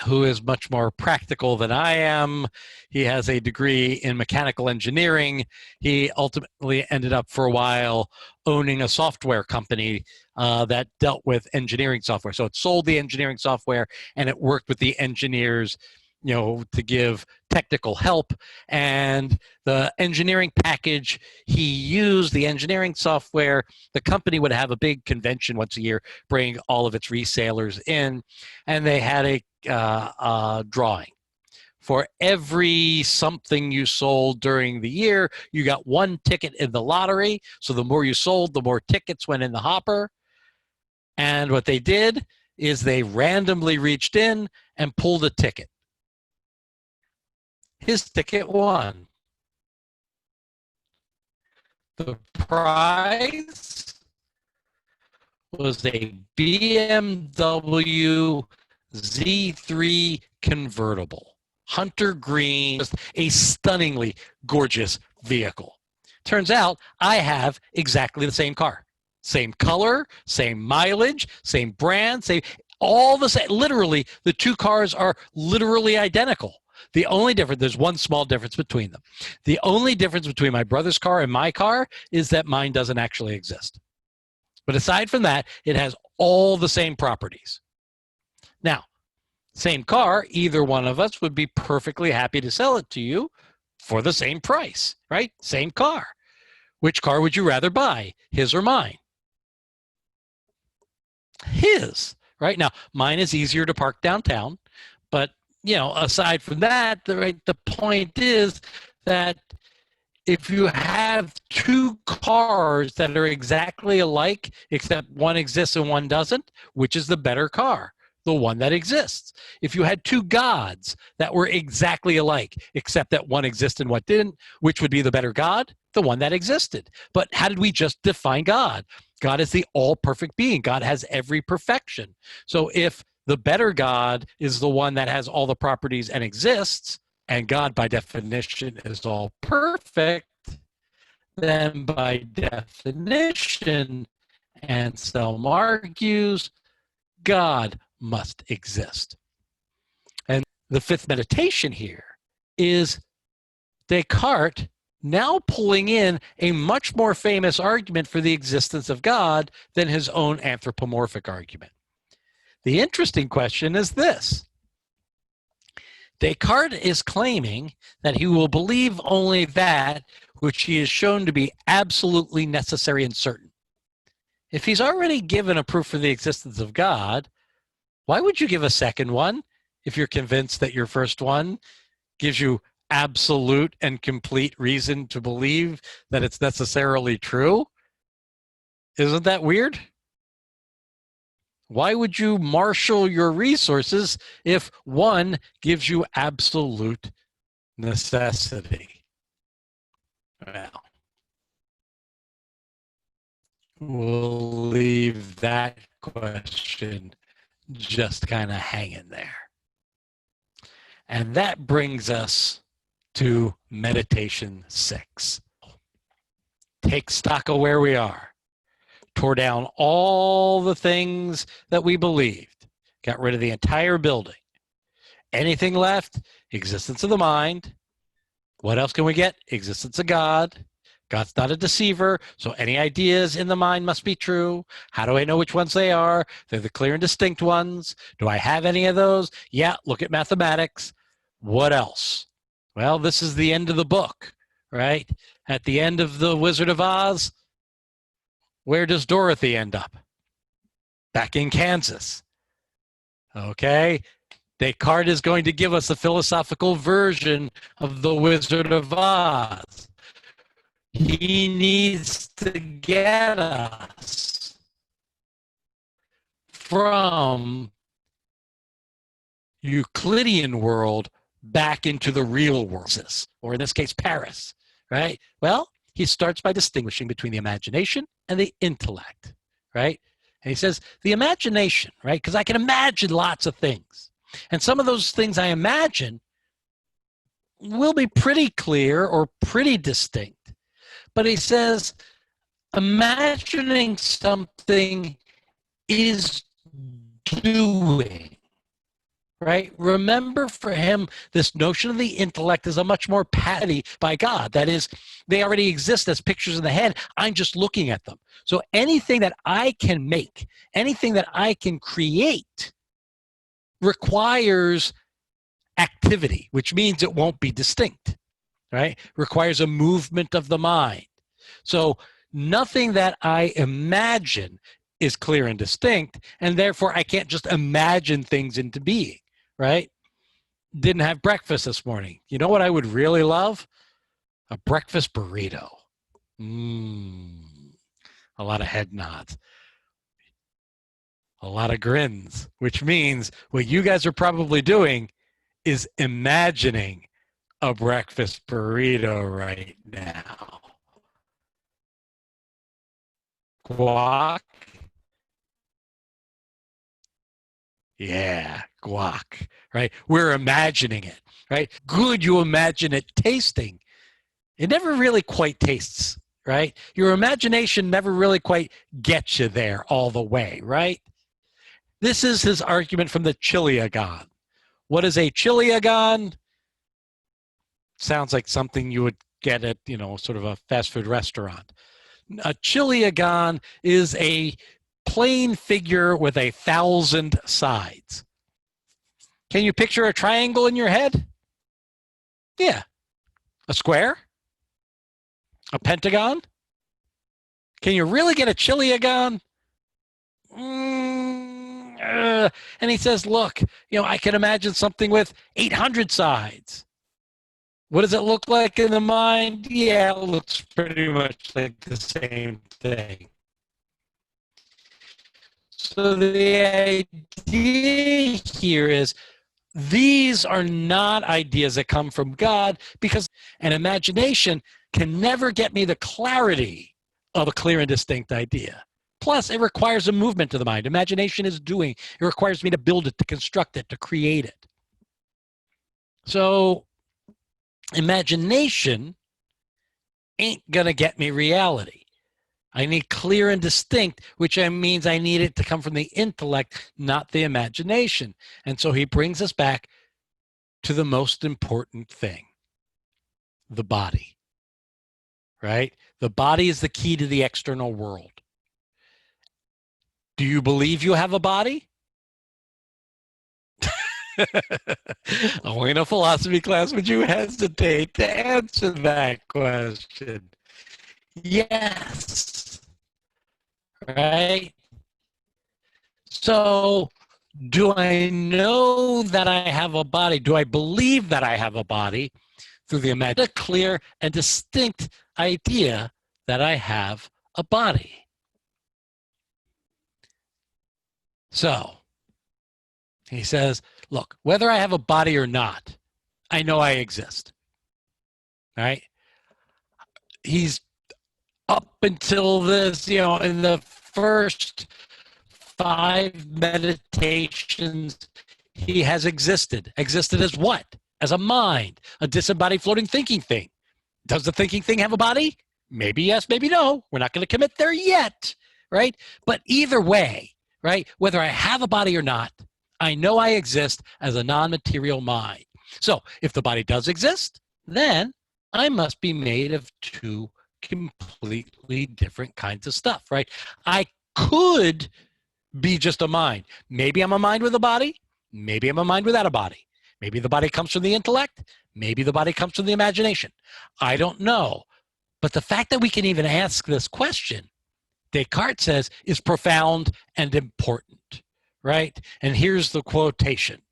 who is much more practical than I am. He has a degree in mechanical engineering. He ultimately ended up for a while owning a software company that dealt with engineering software. So it sold the engineering software and it worked with the engineers, you know, to give technical help. And the engineering package he used, the engineering software, the company would have a big convention once a year, bring all of its resellers in, and they had a drawing. For every something you sold during the year, you got one ticket in the lottery. So the more you sold, the more tickets went in the hopper. And what they did is they randomly reached in and pulled a ticket. His ticket won. The prize was a BMW Z3 convertible. Hunter green, just a stunningly gorgeous vehicle. Turns out I have exactly the same car. Same color, same mileage, same brand, same, all the same. Literally, the two cars are literally identical. The only difference, there's one small difference between them. The only difference between my brother's car and my car is that mine doesn't actually exist. But aside from that, it has all the same properties. Now, same car, either one of us would be perfectly happy to sell it to you for the same price, right? Same car. Which car would you rather buy, his or mine? His, right? Now, mine is easier to park downtown, but you know, aside from that, the point is that if you have two cars that are exactly alike, except one exists and one doesn't, which is the better car? The one that exists. If you had two gods that were exactly alike, except that one existed and one didn't, which would be the better God? The one that existed. But how did we just define God? God is the all-perfect being. God has every perfection. So if the better God is the one that has all the properties and exists, and God by definition is all perfect, then by definition, Anselm argues, God must exist. And the fifth meditation here is Descartes now pulling in a much more famous argument for the existence of God than his own anthropomorphic argument. The interesting question is this. Descartes is claiming that he will believe only that which he is shown to be absolutely necessary and certain. If he's already given a proof for the existence of God, why would you give a second one if you're convinced that your first one gives you absolute and complete reason to believe that it's necessarily true? Isn't that weird? Why would you marshal your resources if one gives you absolute necessity? Well, we'll leave that question just kind of hanging there. And that brings us to meditation 6. Take stock of where we are. Tore down all the things that we believed. Got rid of the entire building. Anything left? Existence of the mind. What else can we get? Existence of God. God's not a deceiver, so any ideas in the mind must be true. How do I know which ones they are? They're the clear and distinct ones. Do I have any of those? Yeah, look at mathematics. What else? Well, this is the end of the book, right? At the end of The Wizard of Oz, where does Dorothy end up? Back in Kansas. Okay? Descartes is going to give us a philosophical version of The Wizard of Oz. He needs to get us from Euclidean world back into the real world, or in this case, Paris, right? Well, he starts by distinguishing between the imagination and the intellect, right? And he says, the imagination, right? Because I can imagine lots of things. And some of those things I imagine will be pretty clear or pretty distinct. But he says, imagining something is doing, right? Remember, for him, this notion of the intellect is a much more patty by God. That is, they already exist as pictures in the head. I'm just looking at them. So anything that I can make, anything that I can create requires activity, which means it won't be distinct, right? Requires a movement of the mind. So nothing that I imagine is clear and distinct, and therefore I can't just imagine things into being, right? Didn't have breakfast this morning. You know what I would really love? A breakfast burrito. A lot of head nods. A lot of grins, which means what you guys are probably doing is imagining a breakfast burrito right now. Guac? Yeah, guac, right? We're imagining it, right? Good, you imagine it tasting. It never really quite tastes, right? Your imagination never really quite gets you there all the way, right? This is his argument from the Chiliagon. What is a Chiliagon? Sounds like something you would get at, sort of a fast food restaurant. A Chiliagon is a plane figure with 1,000 sides. Can you picture a triangle in your head? Yeah. A square? A pentagon? Can you really get a Chiliagon? And he says, look, I can imagine something with 800 sides. What does it look like in the mind? Yeah, it looks pretty much like the same thing. So the idea here is these are not ideas that come from God, because an imagination can never get me the clarity of a clear and distinct idea. Plus, it requires a movement of the mind. Imagination is doing. It requires me to build it, to construct it, to create it. So imagination ain't going to get me reality. I need clear and distinct, which means I need it to come from the intellect, not the imagination. And so he brings us back to the most important thing, the body, right? The body is the key to the external world. Do you believe you have a body? Only in a philosophy class would you hesitate to answer that question. Yes. Right? So, do I know that I have a body? Do I believe that I have a body through the clear and distinct idea that I have a body? So, he says, look, whether I have a body or not, I know I exist. All right? He's up until this, in the first 5 meditations, he has existed. Existed as what? As a mind, a disembodied floating thinking thing. Does the thinking thing have a body? Maybe yes, maybe no. We're not going to commit there yet, right? But either way, right, whether I have a body or not, I know I exist as a non-material mind. So if the body does exist, then I must be made of 2 completely different kinds of stuff, right? I could be just a mind. Maybe I'm a mind with a body. Maybe I'm a mind without a body. Maybe the body comes from the intellect. Maybe the body comes from the imagination. I don't know. But the fact that we can even ask this question, Descartes says, is profound and important, right? And here's the quotation.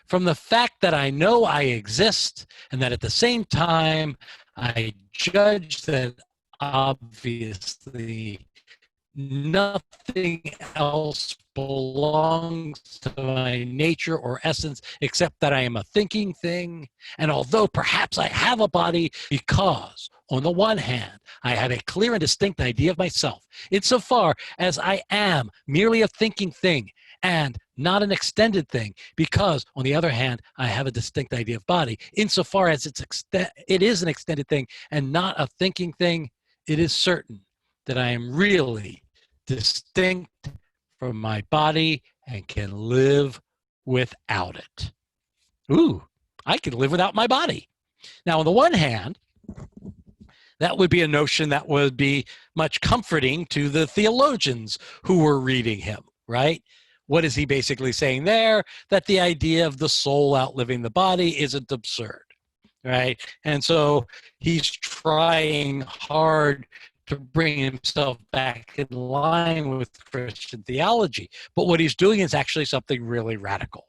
From the fact that I know I exist and that at the same time I judge that obviously nothing else belongs to my nature or essence except that I am a thinking thing. And although perhaps I have a body, because on the one hand, I have a clear and distinct idea of myself, insofar as I am merely a thinking thing and not an extended thing, because on the other hand, I have a distinct idea of body, insofar as it is an extended thing and not a thinking thing, it is certain that I am really distinct from my body and can live without it. Ooh, I can live without my body. Now, on the one hand, that would be a notion that would be much comforting to the theologians who were reading him, right? What is he basically saying there? That the idea of the soul outliving the body isn't absurd, right? And so he's trying hard to bring himself back in line with Christian theology. But what he's doing is actually something really radical.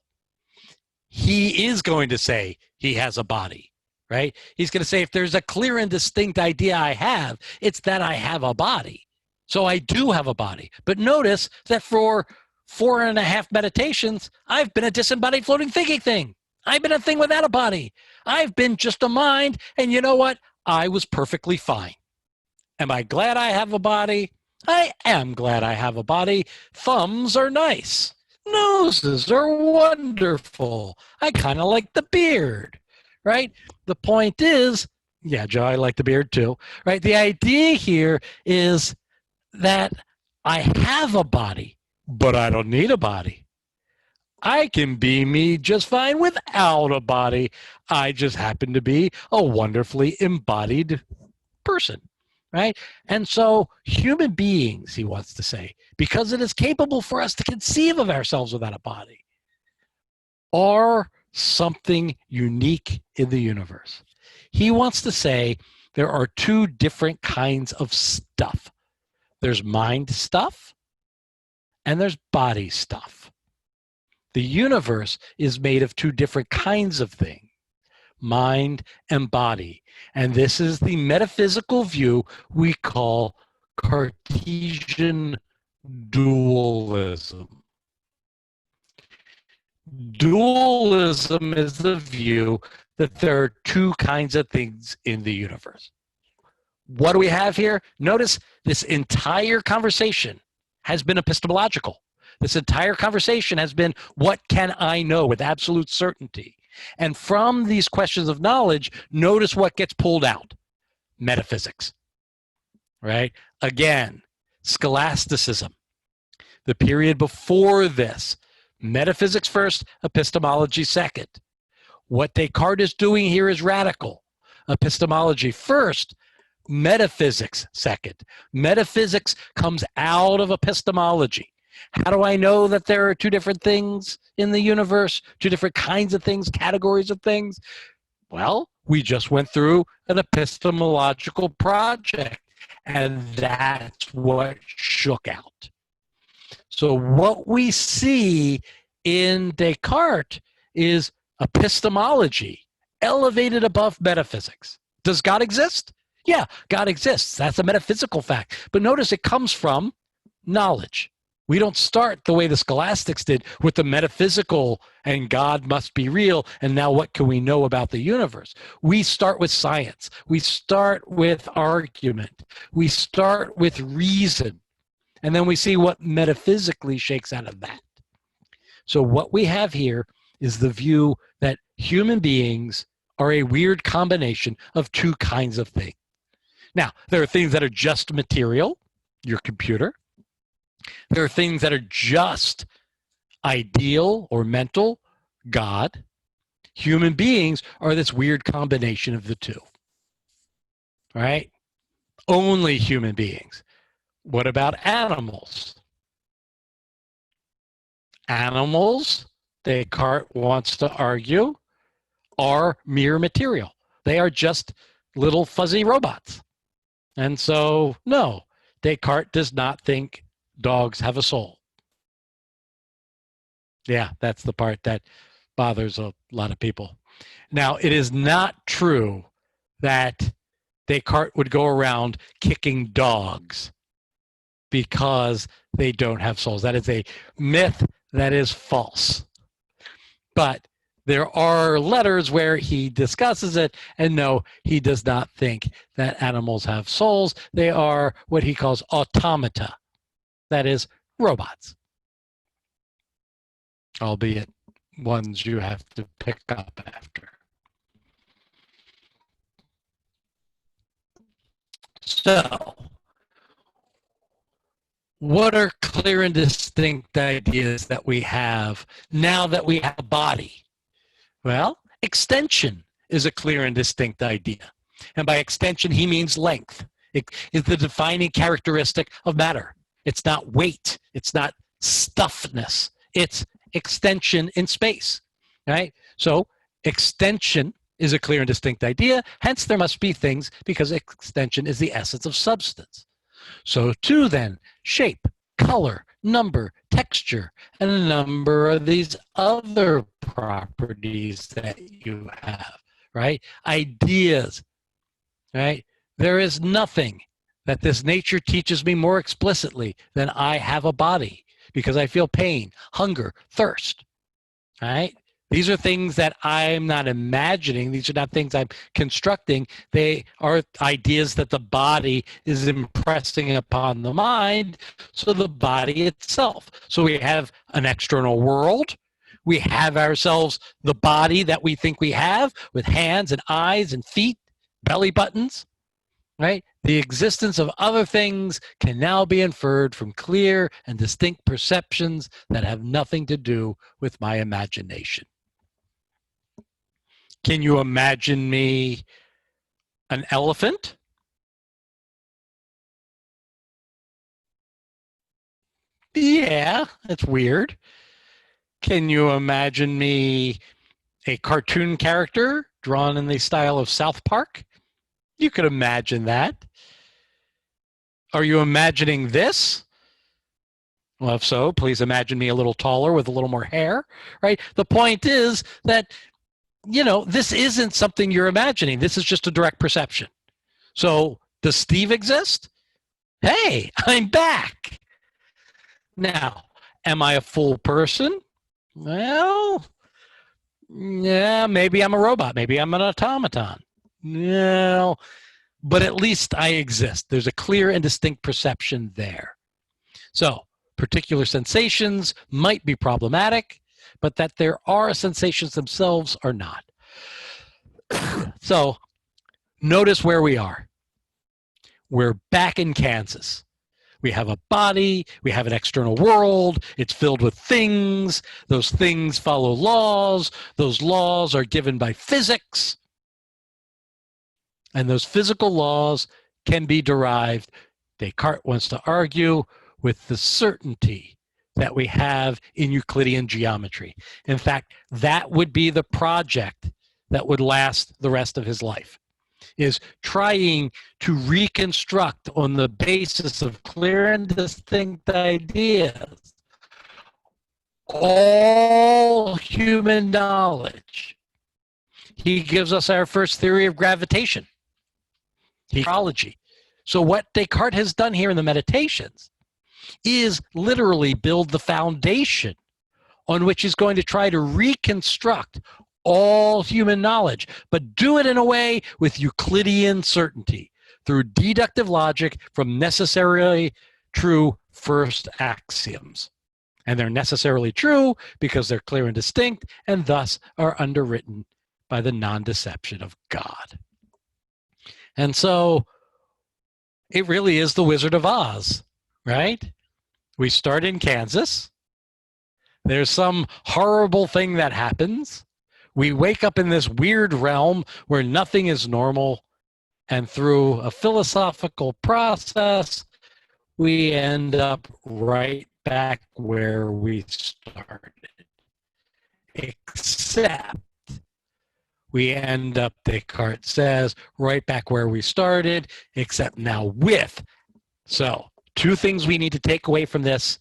He is going to say he has a body, right? He's going to say if there's a clear and distinct idea I have, it's that I have a body. So I do have a body. But notice that for 4.5 meditations, I've been a disembodied floating thinking thing. I've been a thing without a body. I've been just a mind. And you know what? I was perfectly fine. Am I glad I have a body? I am glad I have a body. Thumbs are nice. Noses are wonderful. I kind of like the beard, right? The point is, yeah, Joe, I like the beard too, right? The idea here is that I have a body, but I don't need a body. I can be me just fine without a body. I just happen to be a wonderfully embodied person, right? And so human beings, he wants to say, because it is capable for us to conceive of ourselves without a body, are something unique in the universe. He wants to say there are two different kinds of stuff. There's mind stuff and there's body stuff. The universe is made of two different kinds of things, mind and body. And this is the metaphysical view we call Cartesian dualism. Dualism is the view that there are two kinds of things in the universe. What do we have here? Notice this entire conversation has been epistemological. This entire conversation has been, what can I know with absolute certainty? And from these questions of knowledge, notice what gets pulled out. Metaphysics, right? Again, scholasticism. The period before this, metaphysics first, epistemology second. What Descartes is doing here is radical. Epistemology first, metaphysics second. Metaphysics comes out of epistemology. How do I know that there are two different things in the universe, two different kinds of things, categories of things? Well, we just went through an epistemological project, and that's what shook out. So what we see in Descartes is epistemology elevated above metaphysics. Does God exist? Yeah, God exists. That's a metaphysical fact. But notice it comes from knowledge. We don't start the way the scholastics did with the metaphysical and God must be real, and now what can we know about the universe? We start with science. We start with argument. We start with reason. And then we see what metaphysically shakes out of that. So what we have here is the view that human beings are a weird combination of two kinds of things. Now, there are things that are just material, your computer. There are things that are just ideal or mental, God. Human beings are this weird combination of the two. All right? Only human beings. What about animals? Animals, Descartes wants to argue, are mere material. They are just little fuzzy robots. And so, no, Descartes does not think dogs have a soul. Yeah, that's the part that bothers a lot of people. Now, it is not true that Descartes would go around kicking dogs because they don't have souls. That is a myth that is false. But there are letters where he discusses it, and no, he does not think that animals have souls. They are what he calls automata, that is, robots, albeit ones you have to pick up after. So, what are clear and distinct ideas that we have now that we have a body? Well, extension is a clear and distinct idea. And by extension, he means length. It is the defining characteristic of matter. It's not weight. It's not stuffness. It's extension in space, right? So extension is a clear and distinct idea. Hence, there must be things because extension is the essence of substance. So too then, shape, color, number, texture, and a number of these other properties that you have, right? Ideas, right? There is nothing that this nature teaches me more explicitly than I have a body because I feel pain, hunger, thirst, right? These are things that I'm not imagining. These are not things I'm constructing. They are ideas that the body is impressing upon the mind, so the body itself. So we have an external world. We have ourselves, the body that we think we have, with hands and eyes and feet, belly buttons, right? The existence of other things can now be inferred from clear and distinct perceptions that have nothing to do with my imagination. Can you imagine me an elephant? Yeah, it's weird. Can you imagine me a cartoon character drawn in the style of South Park? You could imagine that. Are you imagining this? Well, if so, please imagine me a little taller with a little more hair, right? The point is that, you know, this isn't something you're imagining. This is just a direct perception. So does Steve exist? Hey, I'm back. Now, am I a full person? Well, yeah, maybe I'm a robot. Maybe I'm an automaton. No, but at least I exist. There's a clear and distinct perception there. So, particular sensations might be problematic, but that there are sensations themselves are not. So, notice where we are. We're back in Kansas. We have a body, we have an external world, it's filled with things, those things follow laws, those laws are given by physics, and those physical laws can be derived, Descartes wants to argue, with the certainty that we have in Euclidean geometry. In fact, that would be the project that would last the rest of his life, is trying to reconstruct on the basis of clear and distinct ideas all human knowledge. He gives us our first theory of gravitation, ecology. So what Descartes has done here in the Meditations is literally build the foundation on which he's going to try to reconstruct all human knowledge, but do it in a way with Euclidean certainty through deductive logic from necessarily true first axioms. And they're necessarily true because they're clear and distinct and thus are underwritten by the non-deception of God. And so it really is the Wizard of Oz, right? We start in Kansas. There's some horrible thing that happens. We wake up in this weird realm where nothing is normal, And through a philosophical process, we end up right back where we started. Except we end up, Descartes says, right back where we started, except now with. So, two things we need to take away from this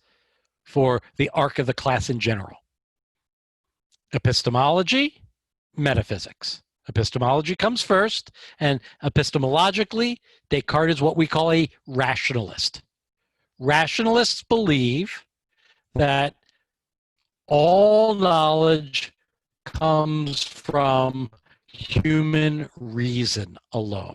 for the arc of the class in general: epistemology, metaphysics. Epistemology comes first, and epistemologically, Descartes is what we call a rationalist. Rationalists believe that all knowledge comes from human reason alone.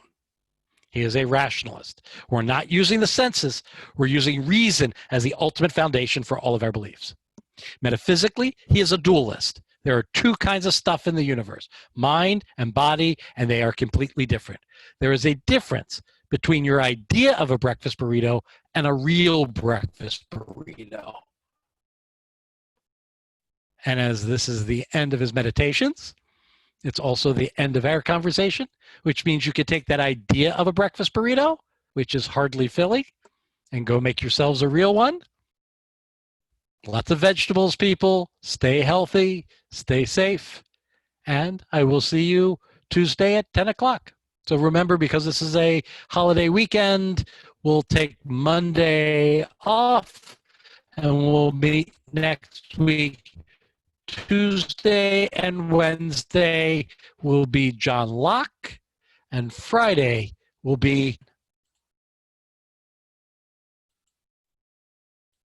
He is a rationalist. We're not using the senses, we're using reason as the ultimate foundation for all of our beliefs. Metaphysically, he is a dualist. There are two kinds of stuff in the universe: mind and body, and they are completely different. There is a difference between your idea of a breakfast burrito and a real breakfast burrito. And as this is the end of his meditations, it's also the end of our conversation, which means you could take that idea of a breakfast burrito, which is hardly Philly, and go make yourselves a real one. Lots of vegetables, people. Stay healthy, stay safe, and I will see you Tuesday at 10 o'clock. So remember, because this is a holiday weekend, we'll take Monday off, and we'll meet next week. Tuesday and Wednesday will be John Locke, and Friday will be